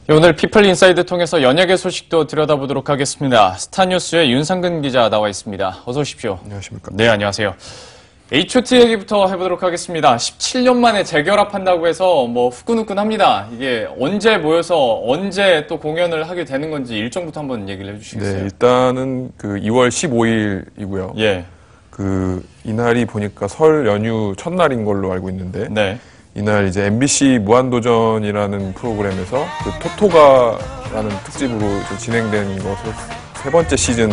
오늘 피플 인사이드 통해서 연예계 소식도 들여다보도록 하겠습니다. 스타뉴스의 윤상근 기자 나와 있습니다. 어서 오십시오. 안녕하십니까. 네, 안녕하세요. H.O.T 얘기부터 해보도록 하겠습니다. 17년 만에 재결합한다고 해서 후끈후끈합니다. 이게 언제 모여서 언제 또 공연을 하게 되는 건지 일정부터 한번 얘기를 해주시겠어요? 네, 일단은 2월 15일이고요. 예. 이날이 보니까 설 연휴 첫날인 걸로 알고 있는데, 네. 이날 이제 MBC 무한도전이라는 프로그램에서 토토가라는 특집으로 이제 진행된 것을 세 번째 시즌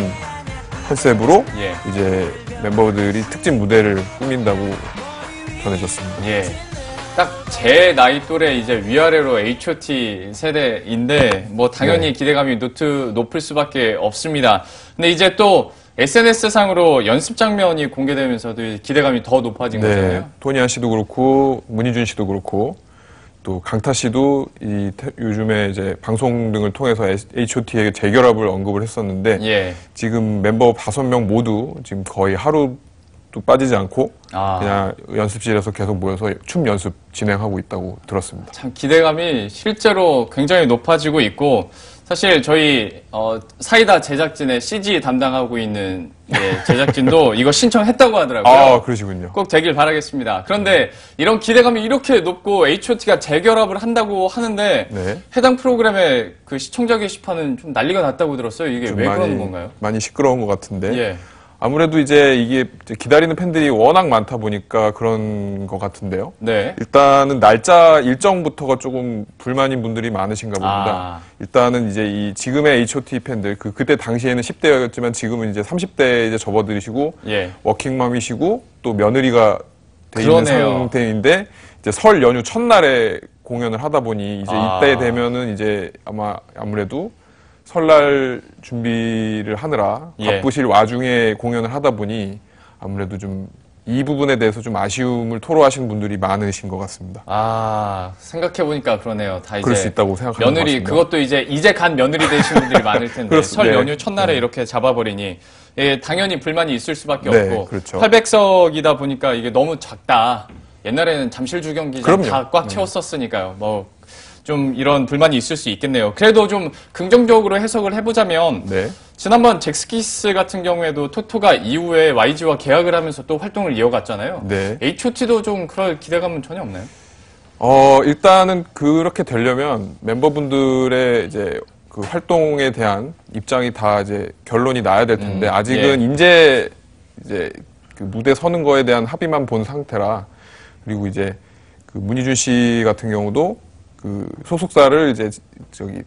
컨셉으로 예. 이제 멤버들이 특집 무대를 꾸민다고 전해졌습니다. 예. 딱 제 나이 또래 이제 위아래로 H.O.T 세대인데 당연히 네. 기대감이 높을 수밖에 없습니다. 근데 이제 또 SNS상으로 연습 장면이 공개되면서도 기대감이 더 높아진 거잖아요. 토니아 씨도 그렇고 문희준 씨도 그렇고 또 강타 씨도 요즘에 이제 방송 등을 통해서 H.O.T의 재결합을 언급을 했었는데 예. 지금 멤버 5명 모두 지금 거의 하루도 빠지지 않고 그냥 연습실에서 계속 모여서 춤 연습 진행하고 있다고 들었습니다. 참 기대감이 실제로 굉장히 높아지고 있고 사실 저희 사이다 제작진의 CG 담당하고 있는 제작진도 이거 신청했다고 하더라고요. 아, 그러시군요. 꼭 되길 바라겠습니다. 그런데 이런 기대감이 이렇게 높고 H.O.T가 재결합을 한다고 하는데 네. 해당 프로그램의 그 시청자 게시판은 좀 난리가 났다고 들었어요. 이게 왜 그러는 건가요? 많이 시끄러운 것 같은데 예. 아무래도 이게 기다리는 팬들이 워낙 많다 보니까 그런 것 같은데요. 네. 일단은 날짜 일정부터가 조금 불만인 분들이 많으신가 봅니다. 일단은 이제 지금의 H.O.T 팬들 그때 당시에는 10대였지만 지금은 이제 30대에 이제 접어들이시고 예. 워킹맘이시고 또 며느리가 돼 그러네요. 있는 상태인데 이제 설 연휴 첫날에 공연을 하다 보니 이제 이때 되면은 이제 아무래도 설날 준비를 하느라 바쁘실 와중에 공연을 하다 보니 아무래도 좀 이 부분에 대해서 좀 아쉬움을 토로하시는 분들이 많으신 것 같습니다. 생각해보니까 그러네요. 다 이제. 그럴 수 있다고 생각하는 것 같습니다. 그것도 이제 간 며느리 되신 분들이 많을 텐데. 설 연휴 첫날에 이렇게 잡아버리니. 당연히 불만이 있을 수밖에 없고. 그렇죠. 800석이다 보니까 이게 너무 작다. 옛날에는 잠실 주경기장 다 꽉 채웠었으니까요. 좀 이런 불만이 있을 수 있겠네요. 그래도 좀 긍정적으로 해석을 해보자면 지난번 잭스키스 같은 경우에도 토토가 이후에 YG와 계약을 하면서 또 활동을 이어갔잖아요. H.O.T도 좀 그럴 기대감은 전혀 없나요? 일단은 그렇게 되려면 멤버분들의 이제 그 활동에 대한 입장이 다 이제 결론이 나야 될 텐데 아직은 이제 그 무대 서는 거에 대한 합의만 본 상태라 그리고 이제 문희준 씨 같은 경우도 소속사를 이제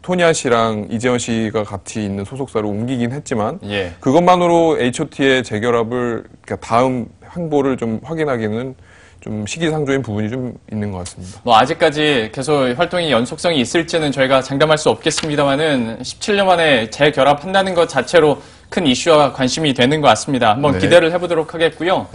토니아 씨랑 이재현 씨가 같이 있는 소속사로 옮기긴 했지만 그것만으로 H.O.T의 재결합을 다음 행보를 좀 확인하기는 좀 시기상조인 부분이 좀 있는 것 같습니다. 아직까지 계속 활동이 연속성이 있을지는 저희가 장담할 수 없겠습니다만은 17년 만에 재결합한다는 것 자체로 큰 이슈와 관심이 되는 것 같습니다. 한번 기대를 해보도록 하겠고요.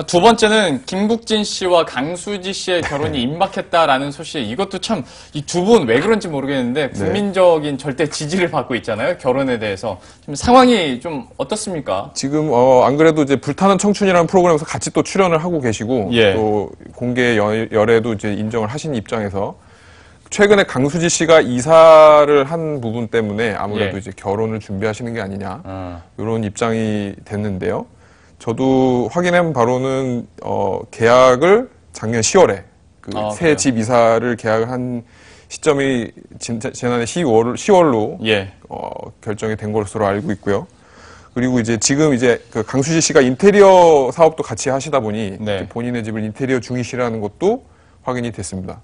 두 번째는 김국진 씨와 강수지 씨의 결혼이 임박했다라는 소식. 이것도 참 이 두 분 왜 그런지 모르겠는데 국민적인 절대 지지를 받고 있잖아요. 결혼에 대해서. 지금 상황이 좀 어떻습니까? 지금 안 그래도 이제 불타는 청춘이라는 프로그램에서 같이 또 출연을 하고 계시고 또 공개 열애도 이제 인정을 하신 입장에서 최근에 강수지 씨가 이사를 한 부분 때문에 아무래도 이제 결혼을 준비하시는 게 아니냐 이런 입장이 됐는데요. 저도 확인한 바로는 계약을 작년 10월에 새 집 이사를 계약한 시점이 지난해 10월로 결정이 된 것으로 알고 있고요. 그리고 이제 지금 이제 강수지 씨가 인테리어 사업도 같이 하시다 보니 본인의 집을 인테리어 중이시라는 것도 확인이 됐습니다.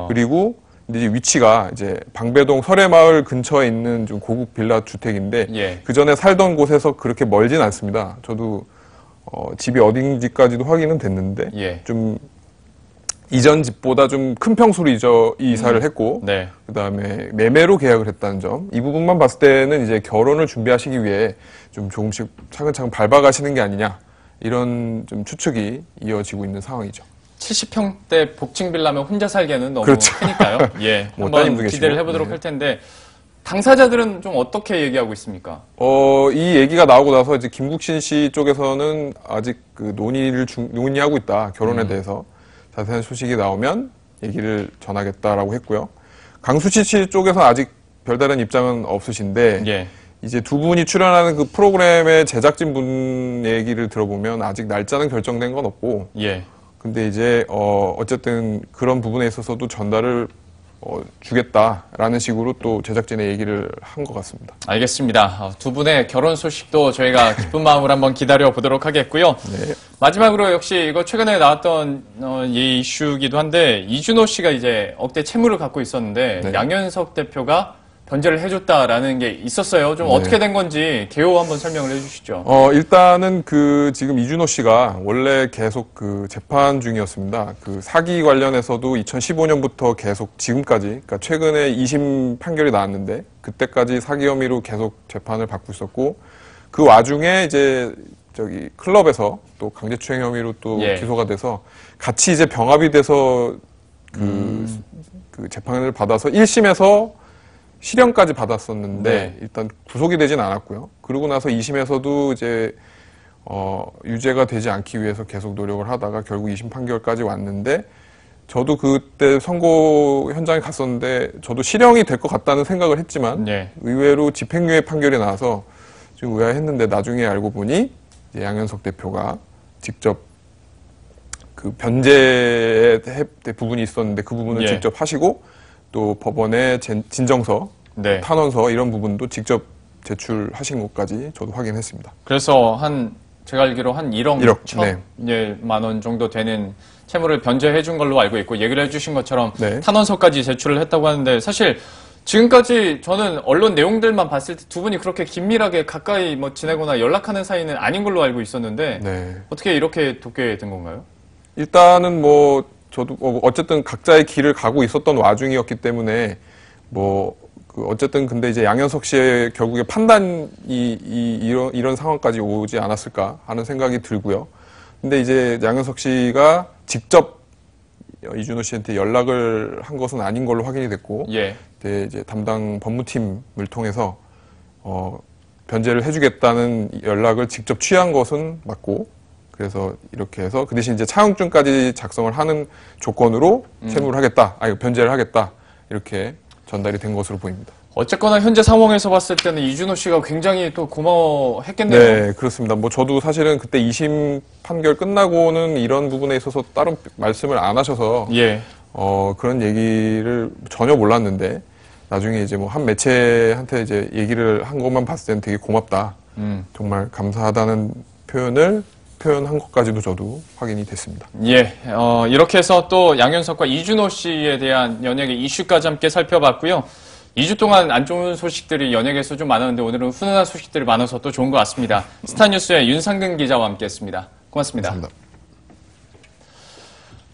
그리고 이제 위치가 이제 방배동 설해마을 근처에 있는 좀 고급 빌라 주택인데 그 전에 살던 곳에서 그렇게 멀진 않습니다. 저도 집이 어딘지까지도 확인은 됐는데 좀 이전 집보다 좀 큰 평수로 이사를 했고 그다음에 매매로 계약을 했다는 점 이 부분만 봤을 때는 이제 결혼을 준비하시기 위해 좀 조금씩 차근차근 밟아가시는 게 아니냐 이런 좀 추측이 이어지고 있는 상황이죠. 70평대 복층 빌라면 혼자 살기에는 너무 그렇죠. 크니까요. 한번 기대를 해보도록 할 텐데 당사자들은 좀 어떻게 얘기하고 있습니까? 이 얘기가 나오고 나서 이제 김국진 씨 쪽에서는 아직 논의하고 있다. 결혼에 대해서 자세한 소식이 나오면 얘기를 전하겠다라고 했고요. 강수지 씨 쪽에서는 아직 별다른 입장은 없으신데 예. 이제 두 분이 출연하는 그 프로그램의 제작진 분 얘기를 들어보면 아직 날짜는 결정된 건 없고 예. 근데 이제 어쨌든 그런 부분에 있어서도 전달을 주겠다라는 식으로 또 제작진의 얘기를 한 것 같습니다. 알겠습니다. 두 분의 결혼 소식도 저희가 기쁜 마음으로 한번 기다려 보도록 하겠고요. 네. 마지막으로 역시 이거 최근에 나왔던 이 이슈이기도 한데 이준호 씨가 이제 억대 채무를 갖고 있었는데 네. 양현석 대표가 변제를 해줬다라는 게 있었어요. 좀 네. 어떻게 된 건지 개요 한번 설명을 해주시죠. 일단은 지금 이준호 씨가 원래 계속 재판 중이었습니다. 사기 관련해서도 2015년부터 계속 지금까지, 그러니까 최근에 2심 판결이 나왔는데 그때까지 사기 혐의로 계속 재판을 받고 있었고 그 와중에 이제 클럽에서 또 강제추행 혐의로 또 예. 기소가 돼서 같이 이제 병합이 돼서 재판을 받아서 1심에서 실형까지 받았었는데 네. 일단 구속이 되진 않았고요. 그러고 나서 2심에서도 이제 유죄가 되지 않기 위해서 계속 노력을 하다가 결국 2심 판결까지 왔는데 저도 그때 선고 현장에 갔었는데 저도 실형이 될 것 같다는 생각을 했지만 네. 의외로 집행유예 판결이 나와서 좀 의아했는데 나중에 알고 보니 이제 양현석 대표가 직접 그 변제 부분이 있었는데 그 부분을 예. 직접 하시고 또 법원에 진정서, 네. 탄원서 이런 부분도 직접 제출하신 것까지 저도 확인했습니다. 그래서 제가 알기로 한 1억 1억, 만 원 정도 되는 채무를 변제해 준 걸로 알고 있고 얘기를 해주신 것처럼 네. 탄원서까지 제출을 했다고 하는데 사실 지금까지 저는 언론 내용들만 봤을 때 두 분이 그렇게 긴밀하게 가까이 지내거나 연락하는 사이는 아닌 걸로 알고 있었는데 네. 어떻게 이렇게 돕게 된 건가요? 일단은 저도 어쨌든 각자의 길을 가고 있었던 와중이었기 때문에 어쨌든 근데 이제 양현석 씨의 결국에 판단이 이런 상황까지 오지 않았을까 하는 생각이 들고요. 근데 이제 양현석 씨가 직접 이준호 씨한테 연락을 한 것은 아닌 걸로 확인이 됐고, 예. 그때 이제 담당 법무팀을 통해서 변제를 해주겠다는 연락을 직접 취한 것은 맞고. 그래서 이렇게 해서 그 대신 이제 차용증까지 작성을 하는 조건으로 채무를 하겠다, 변제를 하겠다 이렇게 전달이 된 것으로 보입니다. 어쨌거나 현재 상황에서 봤을 때는 이준호 씨가 굉장히 또 고마워했겠네요. 네, 그렇습니다. 저도 사실은 그때 2심 판결 끝나고는 이런 부분에 있어서 다른 말씀을 안 하셔서 예. 그런 얘기를 전혀 몰랐는데 나중에 이제 한 매체한테 이제 얘기를 한 것만 봤을 때는 되게 고맙다, 정말 감사하다는 표현한 것까지도 저도 확인이 됐습니다. 예, 이렇게 해서 또 양현석과 이준호 씨에 대한 연예계 이슈까지 함께 살펴봤고요. 2주 동안 안 좋은 소식들이 연예계에서 좀 많았는데 오늘은 훈훈한 소식들이 많아서 또 좋은 것 같습니다. 스타뉴스의 윤상근 기자와 함께했습니다. 고맙습니다. 감사합니다.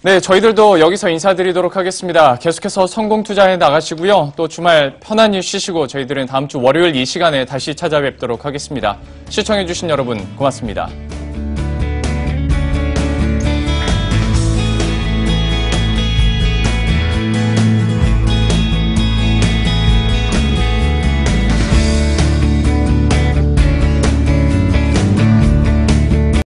네, 저희들도 여기서 인사드리도록 하겠습니다. 계속해서 성공 투자해 나가시고요. 또 주말 편안히 쉬시고 저희들은 다음 주 월요일 이 시간에 다시 찾아뵙도록 하겠습니다. 시청해주신 여러분 고맙습니다.